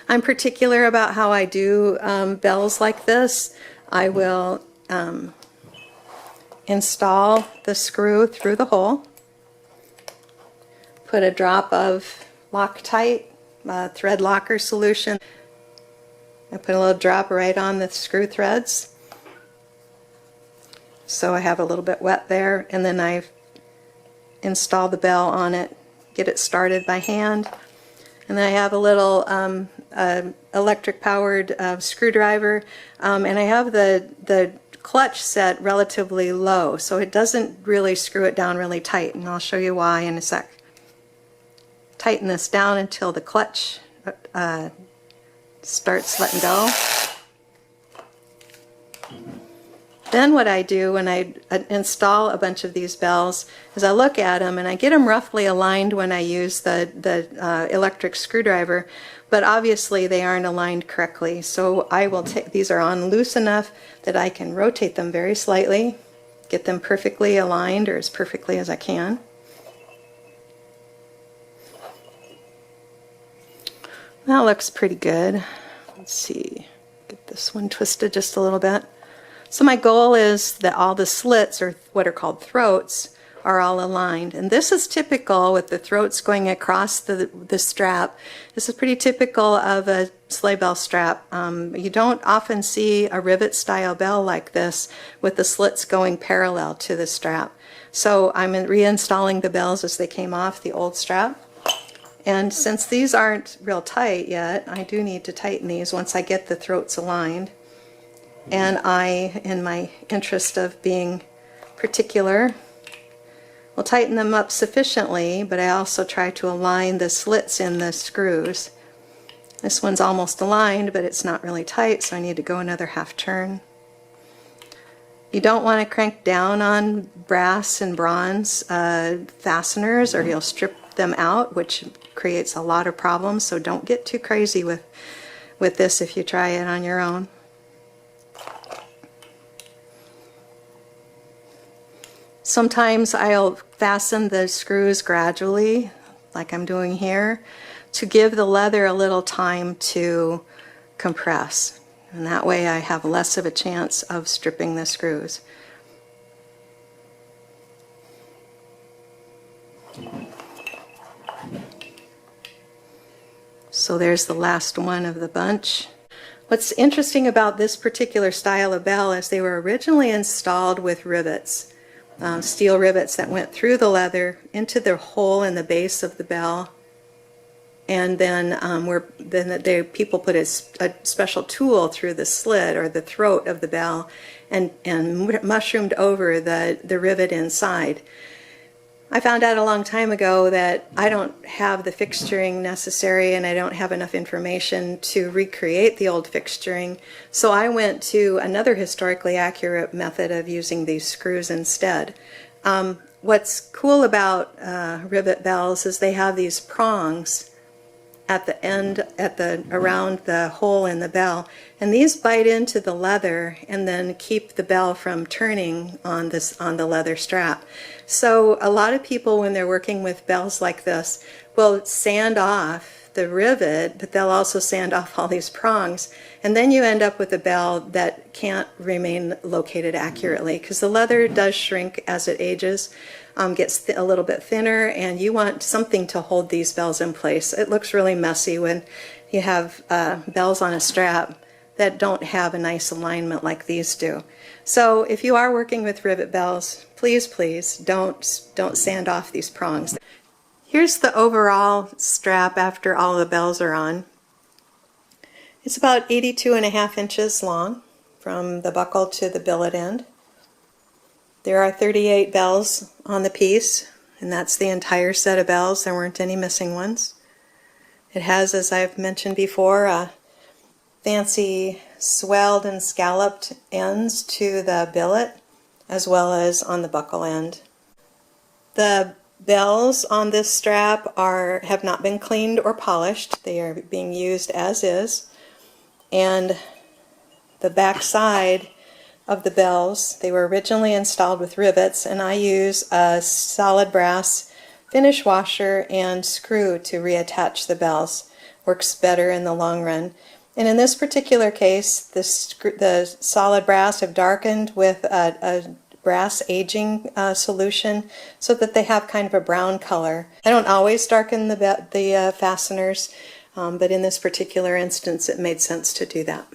I'm particular about how I do bells like this. I will install the screw through the hole, put a drop of Loctite thread locker solution. I put a little drop right on the screw threads, so I have a little bit wet there, and then I install the bell on it, get it started by hand, and then I have a little electric powered screwdriver, and I have the clutch set relatively low, so it doesn't really screw it down really tight, and I'll show you why in a sec. Tighten this down until the clutch starts letting go. Then what I do when I install a bunch of these bells is I look at them and I get them roughly aligned when I use the electric screwdriver, but obviously they aren't aligned correctly. So I will take, these are on loose enough that I can rotate them very slightly, get them perfectly aligned, or as perfectly as I can. That looks pretty good. Let's see, get this one twisted just a little bit. So my goal is that all the slits, or what are called throats, are all aligned. And this is typical with the throats going across the strap. This is pretty typical of a sleigh bell strap. You don't often see a rivet style bell like this with the slits going parallel to the strap. So I'm reinstalling the bells as they came off the old strap. And since these aren't real tight yet, I do need to tighten these once I get the throats aligned. And I, in my interest of being particular, will tighten them up sufficiently, but I also try to align the slits in the screws. This one's almost aligned, but it's not really tight, so I need to go another half turn. You don't want to crank down on brass and bronze fasteners, or you'll strip them out, which creates a lot of problems, so don't get too crazy with this if you try it on your own. Sometimes I'll fasten the screws gradually, like I'm doing here, to give the leather a little time to compress, and that way I have less of a chance of stripping the screws. So there's the last one of the bunch. What's interesting about this particular style of bell is they were originally installed with rivets, steel rivets that went through the leather into the hole in the base of the bell, and then people put a special tool through the slit or the throat of the bell and mushroomed over the rivet inside. I found out a long time ago that I don't have the fixturing necessary, and I don't have enough information to recreate the old fixturing, so I went to another historically accurate method of using these screws instead. What's cool about rivet bells is they have these prongs at the end, around the hole in the bell, and these bite into the leather and then keep the bell from turning on the leather strap. So a lot of people, when they're working with bells like this, will sand off the rivet, but they'll also sand off all these prongs, and then you end up with a bell that can't remain located accurately, because the leather does shrink as it ages, gets a little bit thinner, and you want something to hold these bells in place. It looks really messy when you have bells on a strap that don't have a nice alignment like these do. So if you are working with rivet bells, please don't sand off these prongs. Here's the overall strap after all the bells are on. It's about 82.5 inches long from the buckle to the billet end. There are 38 bells on the piece, and that's the entire set of bells. There weren't any missing ones. It has, as I've mentioned before, fancy swelled and scalloped ends to the billet, as well as on the buckle end. The bells on this strap have not been cleaned or polished. They are being used as is. And the back side of the bells, they were originally installed with rivets, and I use a solid brass finish washer and screw to reattach the bells. works better in the long run. And in this particular case, the solid brass have darkened with a brass aging solution so that they have kind of a brown color. I don't always darken the fasteners, but in this particular instance it made sense to do that.